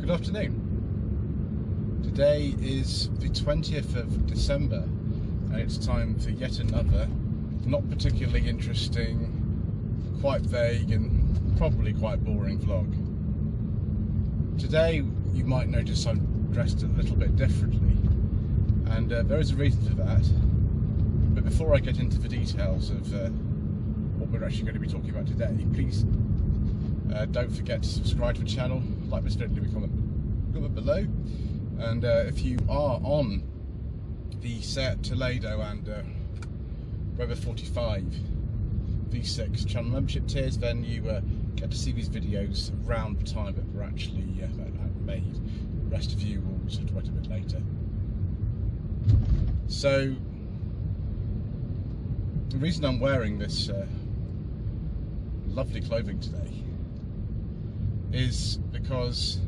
Good afternoon. Today is the 20th of December and it's time for yet another not particularly interesting, quite vague and probably quite boring vlog. Today you might notice I'm dressed a little bit differently, and there is a reason for that. But before I get into the details of what we're actually going to be talking about today, please don't forget to subscribe to the channel, like this video, comment below, and if you are on the Seat Toledo and Weber 45 V6 channel membership tiers, then you get to see these videos around the time that we're actually made. The rest of you will sort of wait a bit later. So the reason I'm wearing this lovely clothing today is because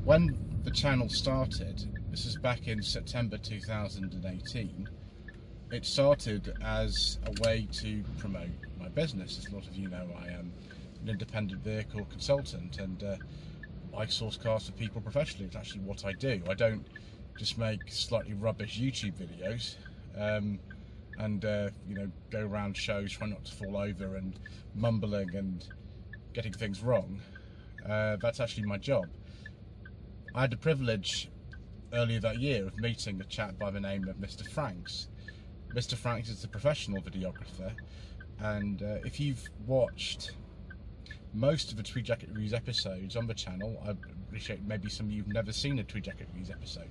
when the channel started, this is back in September 2018, it started as a way to promote my business. As a lot of you know, I am an independent vehicle consultant, and I source cars for people professionally. It's actually what I do. I don't just make slightly rubbish YouTube videos and you know, go around shows trying not to fall over and mumbling and getting things wrong. That's actually my job. I had the privilege earlier that year of meeting a chap by the name of Mr. Franks. Mr. Franks is a professional videographer, and if you've watched most of the Tweed Jacket Reviews episodes on the channel, I appreciate maybe some of you have never seen a Tweed Jacket Reviews episode,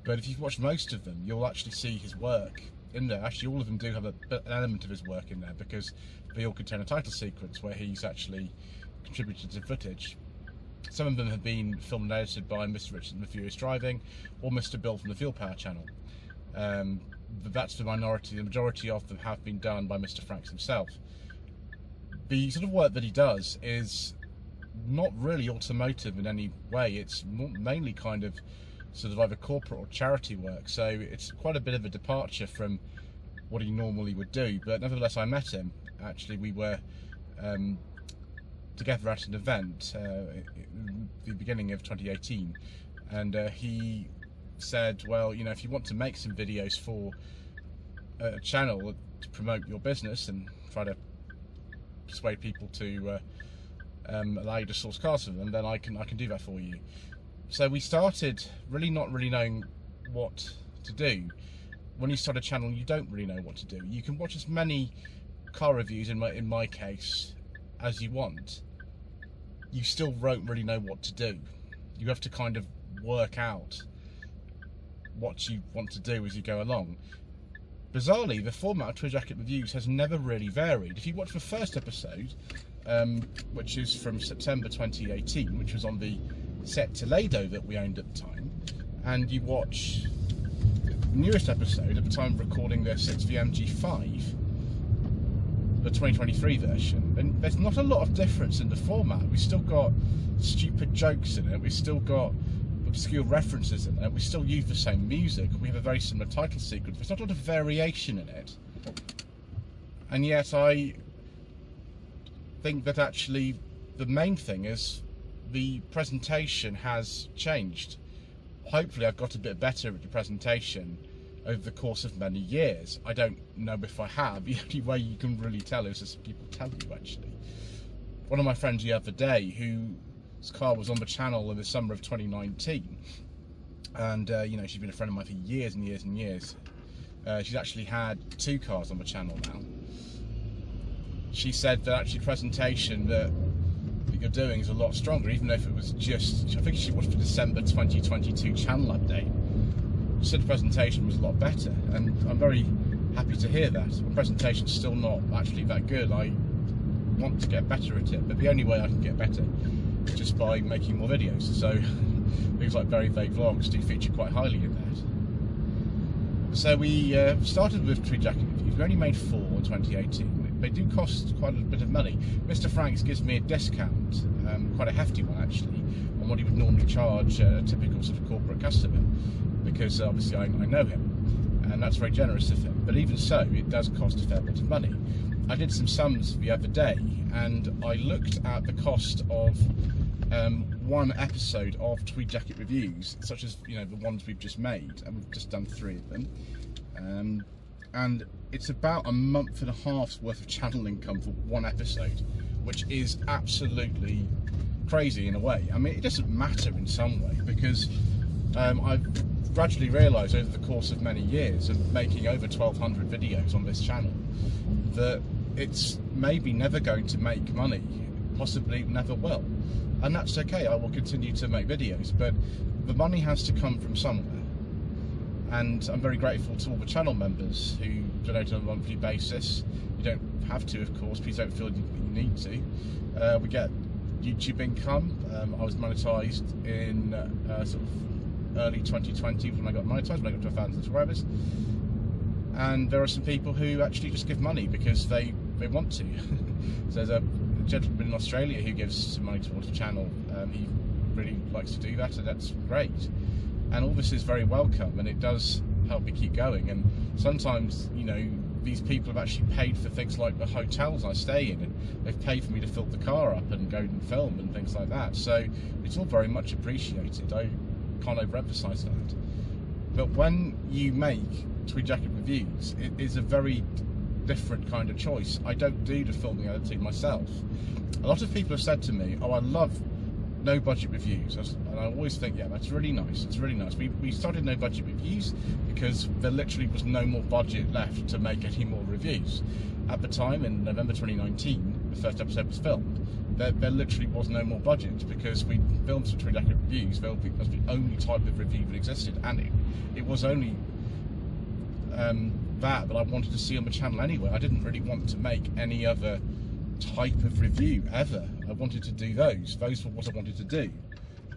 but if you've watched most of them, you'll actually see his work in there. Actually, all of them do have an element of his work in there, because they all contain a title sequence where he's actually contributed to footage. Some of them have been filmed and edited by Mr. Richard from the Furious Driving or Mr. Bill from the Fuel Power channel. But that's the minority. The majority of them have been done by Mr. Franks himself. The sort of work that he does is not really automotive in any way. It's mainly kind of sort of either corporate or charity work, so it's quite a bit of a departure from what he normally would do. But nevertheless, I met him. Actually, we were together at an event the beginning of 2018, and he said, well, you know, if you want to make some videos for a channel to promote your business and try to persuade people to allow you to source cars for them, then I can do that for you. So we started really not really knowing what to do. When you start a channel, you don't really know what to do. You can watch as many car reviews in my case as you want. You still won't really know what to do. You have to kind of work out what you want to do as you go along. Bizarrely, the format of Tweed Jacket Reviews has never really varied. If you watch the first episode, which is from September 2018, which was on the Seat Toledo that we owned at the time, and you watch the newest episode at the time of recording this, it's the MG5, the 2023 version, and there's not a lot of difference in the format. We've still got stupid jokes in it, we've still got obscure references in it, we still use the same music, we have a very similar title sequence. There's not a lot of variation in it, and yet I think that actually the main thing is the presentation has changed. Hopefully I've got a bit better at the presentation over the course of many years. I don't know if I have. The only way you can really tell is as people tell you, actually. One of my friends the other day, whose car was on the channel in the summer of 2019, and you know, she's been a friend of mine for years and years and years. She's actually had 2 cars on the channel now. She said that actually presentation that you're doing is a lot stronger, even though if it was just, I think she watched the December 2022 channel update. She said the presentation was a lot better, and I'm very happy to hear that. The presentation's still not actually that good. I want to get better at it, but the only way I can get better is just by making more videos. So things like very vague vlogs do feature quite highly in that. So we started with Tweed Jacket Reviews. We only made 4 in 2018. They do cost quite a bit of money. Mr. Franks gives me a discount, quite a hefty one actually, on what he would normally charge a typical sort of corporate customer, because obviously I know him, and that's very generous of him. But even so, it does cost a fair bit of money. I did some sums the other day, and I looked at the cost of one episode of Tweed Jacket reviews, such as, you know, the ones we've just made, and we've just done 3 of them, and it's about a month and a half's worth of channel income for one episode, which is absolutely crazy in a way. I mean, it doesn't matter in some way, because I've gradually realised over the course of many years of making over 1,200 videos on this channel that it's maybe never going to make money, possibly never will, and that's okay. I will continue to make videos, but the money has to come from somewhere, and I'm very grateful to all the channel members who donate on a monthly basis. You don't have to, of course. Please don't feel you need to. We get YouTube income. I was monetised in sort of early 2020 when I got monetised, when I got to 1,000 subscribers. And there are some people who actually just give money because they want to. So there's a gentleman in Australia who gives some money towards the channel. He really likes to do that, and that's great. And all this is very welcome, and it does help me keep going. And sometimes, you know, these people have actually paid for things like the hotels I stay in, and they've paid for me to fill the car up and go and film and things like that. So it's all very much appreciated. I can't overemphasise that. But when you make Tweed Jacket reviews, it is a very different kind of choice. I don't do the filming and editing myself. A lot of people have said to me, oh, I love no budget reviews, and I always think, yeah, that's really nice. It's really nice. We started no budget reviews because there literally was no more budget left to make any more reviews. At the time, in November 2019, the first episode was filmed. There literally was no more budget because we filmed some Tweed Jacket reviews. That was the only type of review that existed, and it was only that I wanted to see on the channel anyway. I didn't really want to make any other type of review ever. I wanted to do those were what I wanted to do,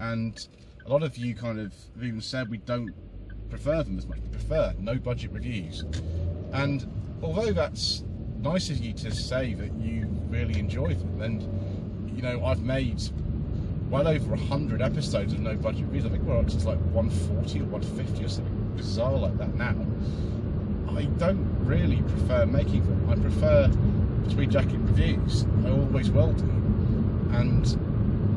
and a lot of you kind of even said we don't prefer them as much. We prefer no budget reviews, and although that's nice of you to say that you really enjoy them, and you know, I've made well over 100 episodes of no budget reviews. I think we're up to like 140 or 150 or something bizarre like that now. I don't really prefer making them. I prefer Tweed Jacket reviews. I always will do, and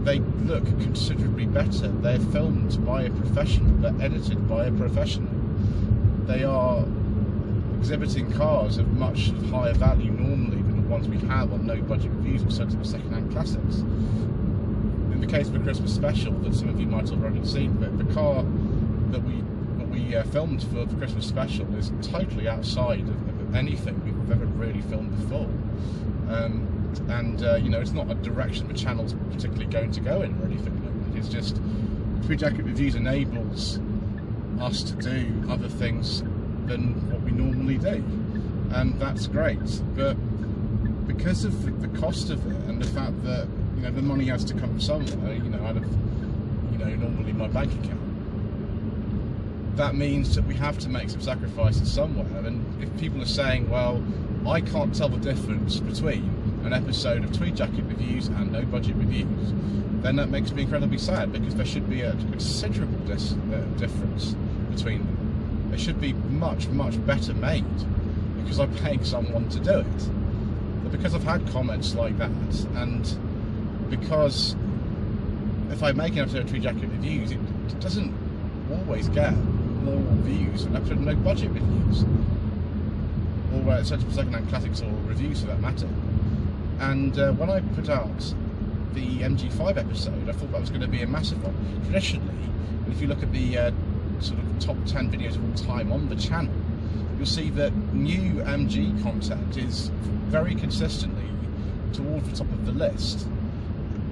they look considerably better. They're filmed by a professional. They're edited by a professional. They are exhibiting cars of much higher value normally than the ones we have on no budget reviews or sensible second-hand classics. In the case of a Christmas special that some of you might have already seen, but the car that we filmed for the Christmas special is totally outside of anything we've ever really filmed before. You know, it's not a direction the channel's particularly going to go in or anything like that. It's just Tweed Jacket reviews enables us to do other things than what we normally do, and that's great. But because of the cost of it and the fact that, you know, the money has to come from somewhere, you know, out of, you know, normally my bank account, that means that we have to make some sacrifices somewhere. And if people are saying, well, I can't tell the difference between an episode of Tweed Jacket reviews and no budget reviews, then that makes me incredibly sad, because there should be a considerable difference between them. They should be much, much better made, because I'm paying someone to do it. But because I've had comments like that, and because if I make an episode of Tweed Jacket reviews, it doesn't always get more views than an episode of no budget reviews, or sensible second-hand classics, or reviews for that matter. And when I put out the MG5 episode, I thought that was going to be a massive one. Traditionally, if you look at the sort of top 10 videos of all time on the channel, you'll see that new MG content is very consistently towards the top of the list,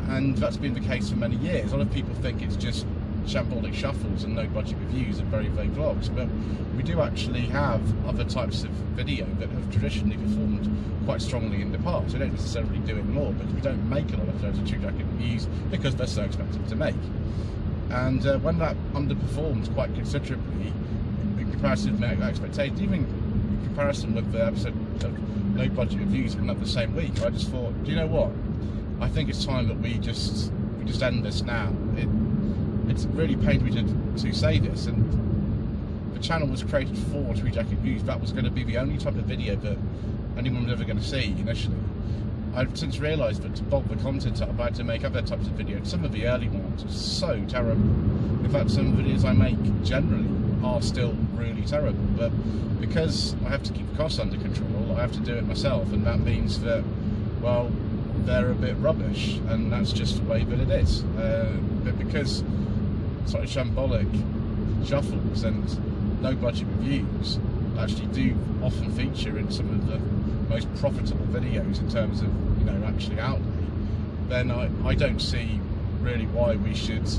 and that's been the case for many years. A lot of people think it's just shambolic shuffles and no budget reviews and very vague vlogs, but we do actually have other types of video that have traditionally performed quite strongly in the past. We don't necessarily do it more, but we don't make a lot of those Tweed Jacket reviews because they're so expensive to make. And when that underperformed quite considerably in comparison to my expectations, even in comparison with the episode of no budget reviews from the same week, I just thought, do you know what? I think it's time that we just end this now. It's really pained me to say this, and the channel was created for Tweed Jacket reviews. That was going to be the only type of video that anyone was ever going to see initially. I've since realised that to bulk the content up, I had to make other types of videos. Some of the early ones were so terrible. In fact, some videos I make generally are still really terrible, but because I have to keep the costs under control, I have to do it myself, and that means that, well, they're a bit rubbish, and that's just the way that it is. But because slightly shambolic shuffles and no budget reviews actually do often feature in some of the most profitable videos in terms of, you know, actually outlay, then I don't see really why we should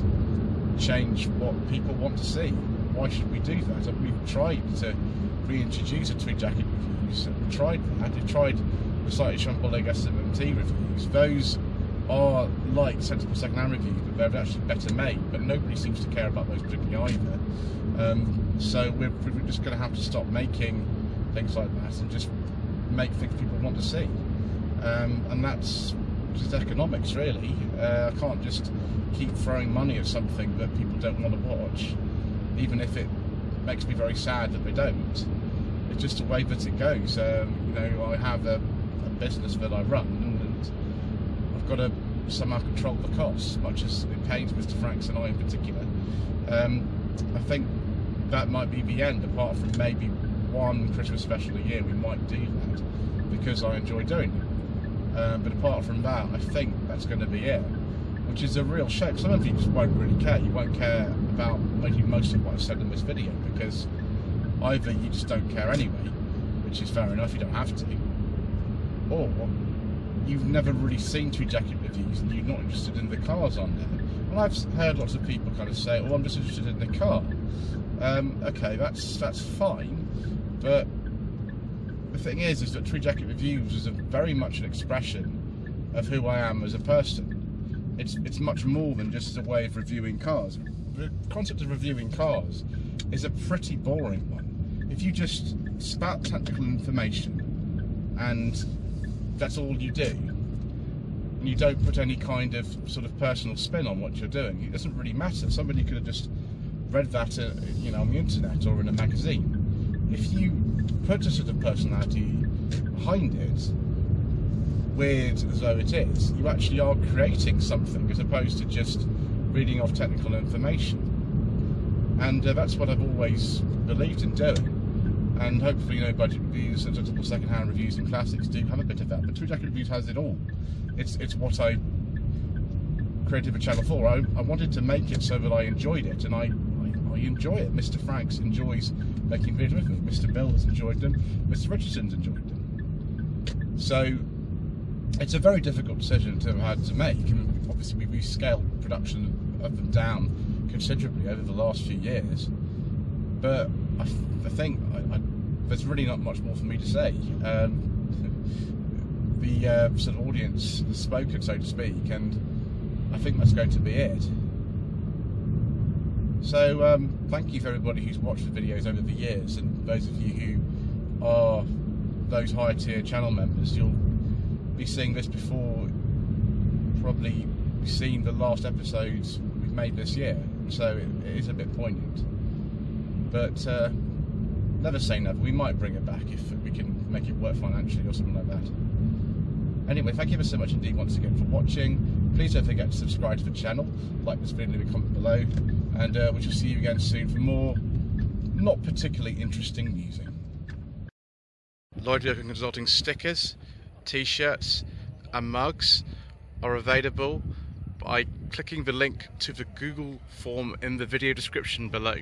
change what people want to see. Why should we do that? We've tried to reintroduce a Tweed jacket reviews. We've tried that. We've tried the slightly shambolic SMT reviews. Those are like sensible second-hand reviews, but they're actually better made. But nobody seems to care about those particularly either. So we're just going to have to stop making things like that and just make things people want to see. And that's just economics, really. I can't just keep throwing money at something that people don't want to watch, even if it makes me very sad that they don't. It's just the way that it goes. You know, I have a business that I run, and I've got to somehow control the costs, much as it pains Mr. Franks and I in particular. I think that might be the end, apart from maybe one Christmas special a year we might do that, because I enjoy doing it. But apart from that, I think that's going to be it, which is a real shame. Some of you just won't really care. You won't care about making most of what I said in this video, because either you just don't care anyway, which is fair enough, you don't have to, or you've never really seen Tweed jacket reviews and you're not interested in the cars on there. And I've heard lots of people kind of say, oh, I'm just interested in the car. Okay, that's fine, but the thing is that Tweed jacket reviews is very much an expression of who I am as a person. It's much more than just a way of reviewing cars. The concept of reviewing cars is a pretty boring one. If you just spout technical information and that's all you do, and you don't put any kind of sort of personal spin on what you're doing, it doesn't really matter. Somebody could have just read that, you know, on the internet or in a magazine. If you put a sort of personality behind it, weird as though it is, you actually are creating something as opposed to just reading off technical information. And that's what I've always believed in doing. And hopefully, you know, budget reviews and sensible second-hand reviews and classics do have a bit of that. But Tweed jacket reviews has it all. It's what I created the channel for. I wanted to make it so that I enjoyed it, and I enjoy it. Mr. Franks enjoys making videos with me. Mr. Bill has enjoyed them. Mr. Richardson's enjoyed them. So it's a very difficult decision to have had to make. I mean, obviously, we've scaled production up and down considerably over the last few years, but I think there's really not much more for me to say. The sort of audience has spoken, so to speak, and I think that's going to be it. So thank you for everybody who's watched the videos over the years, and those of you who are those higher tier channel members, you'll be seeing this before probably seen the last episodes we've made this year, so it is a bit poignant. But never say never. We might bring it back if we can make it work financially or something like that. Anyway, thank you ever so much indeed once again for watching. Please don't forget to subscribe to the channel, like this video, leave a comment below, and we shall see you again soon for more not particularly interesting music. Lloyd Vehicle Consulting stickers, t-shirts and mugs are available by clicking the link to the Google form in the video description below.